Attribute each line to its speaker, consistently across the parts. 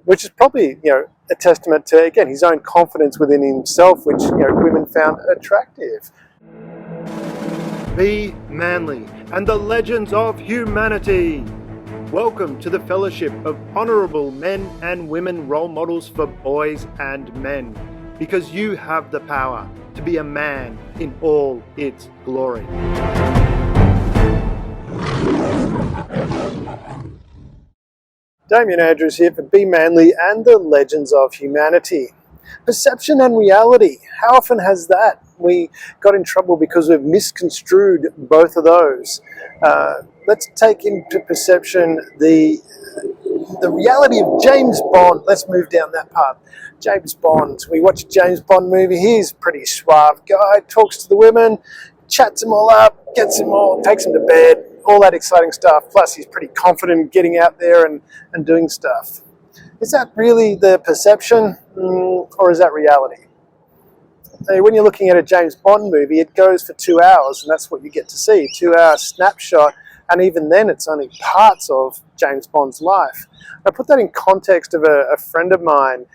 Speaker 1: which is probably, a testament to, again, his own confidence within himself, which, women found attractive.
Speaker 2: Be manly and the legends of humanity. Welcome to the fellowship of honourable men and women role models for boys and men, because you have the power to be a man in all its glory.
Speaker 1: Damien Andrews here for Be Manly and the Legends of Humanity. Perception and reality. How often has that? We got in trouble because we've misconstrued both of those. Let's take into perception the reality of James Bond. Let's move down that path. James Bond. We watch a James Bond movie. He's a pretty suave guy, talks to the women, chats them all up, gets them all, takes them to bed, all that exciting stuff. Plus, he's pretty confident getting out there and doing stuff. Is that really the perception, or is that reality? When you're looking at a James Bond movie, it goes for 2 hours, and that's what you get to see, 2-hour snapshot, and even then it's only parts of James Bond's life. I put that in context of a friend of mine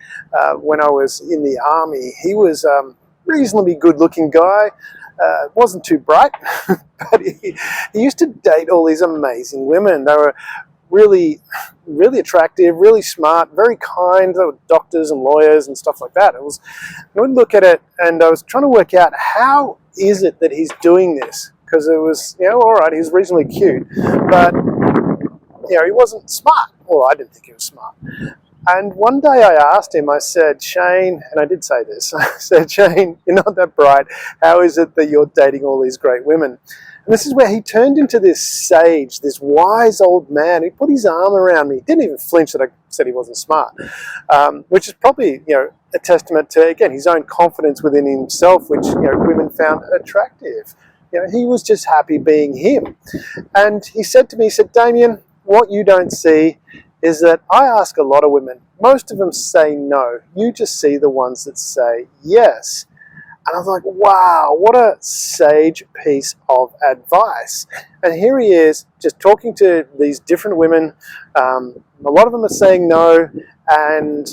Speaker 1: when I was in the army. He was a reasonably good-looking guy, wasn't too bright, but he used to date all these amazing women. They were really, really attractive, really smart, very kind. They were doctors and lawyers and stuff like that. I would look at it and I was trying to work out, how is it that he's doing this? Because it was, all right, he was reasonably cute, but, he wasn't smart. Well, I didn't think he was smart. And one day I asked him, I said, Shane, and I did say this, I said, Shane, you're not that bright. How is it that you're dating all these great women? And this is where he turned into this sage, this wise old man. He put his arm around me. He didn't even flinch that I said he wasn't smart, which is probably, a testament to, again, his own confidence within himself, which, women found attractive. He was just happy being him. And he said to me, he said, Damien, what you don't see is that I ask a lot of women. Most of them say no. You just see the ones that say yes. And I was like, wow, what a sage piece of advice. And here he is, just talking to these different women. A lot of them are saying no, and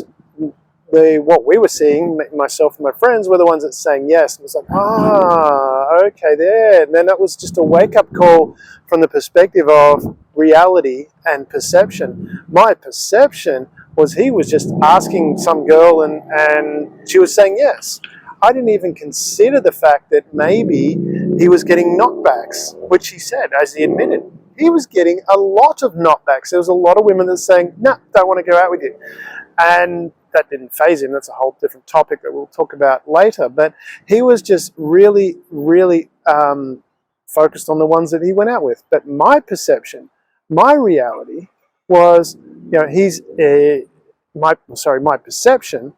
Speaker 1: what we were seeing, myself and my friends, were the ones that saying yes. And it was like, okay, there. And then that was just a wake-up call from the perspective of reality and perception. My perception was he was just asking some girl and she was saying yes. I didn't even consider the fact that maybe he was getting knockbacks, which he said, as he admitted. He was getting a lot of knockbacks. There was a lot of women that were saying, no, don't want to go out with you. And that didn't faze him. That's a whole different topic that we'll talk about later. But he was just really, really focused on the ones that he went out with. But my perception, my reality was, my perception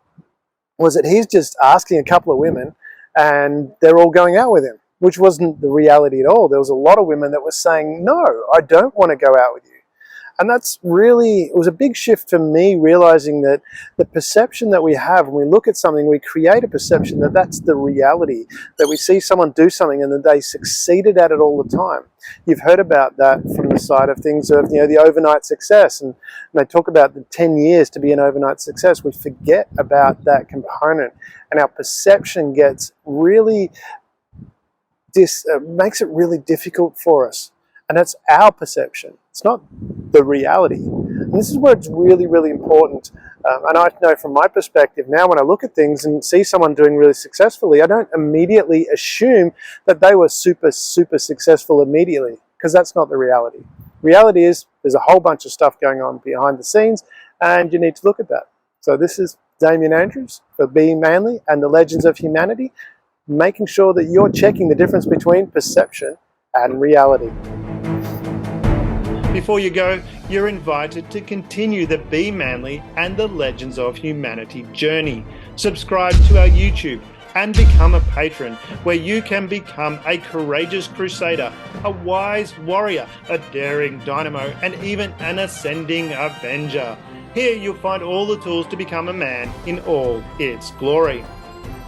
Speaker 1: was that he's just asking a couple of women and they're all going out with him, which wasn't the reality at all. There was a lot of women that were saying, no, I don't want to go out with you. And that's really, it was a big shift for me, realizing that the perception that we have when we look at something, we create a perception that that's the reality, that we see someone do something and that they succeeded at it all the time. You've heard about that from the side of things of, the overnight success. And they talk about the 10 years to be an overnight success. We forget about that component, and our perception gets really, makes it really difficult for us. And that's our perception. It's not the reality. And this is where it's really, really important. And I know from my perspective now, when I look at things and see someone doing really successfully, I don't immediately assume that they were super, super successful immediately, because that's not the reality. Reality is there's a whole bunch of stuff going on behind the scenes, and you need to look at that. So this is Damien Andrews for Being Manly and the Legends of Humanity, making sure that you're checking the difference between perception and reality.
Speaker 2: Before you go, you're invited to continue the Be Manly and the Legends of Humanity journey. Subscribe to our YouTube and become a patron, where you can become a courageous crusader, a wise warrior, a daring dynamo, and even an ascending avenger. Here you'll find all the tools to become a man in all its glory.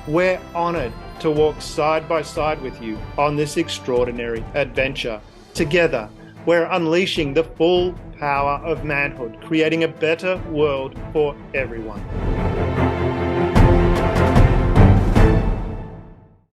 Speaker 2: We're honored to walk side by side with you on this extraordinary adventure. Together, We're unleashing the full power of manhood, creating a better world for everyone.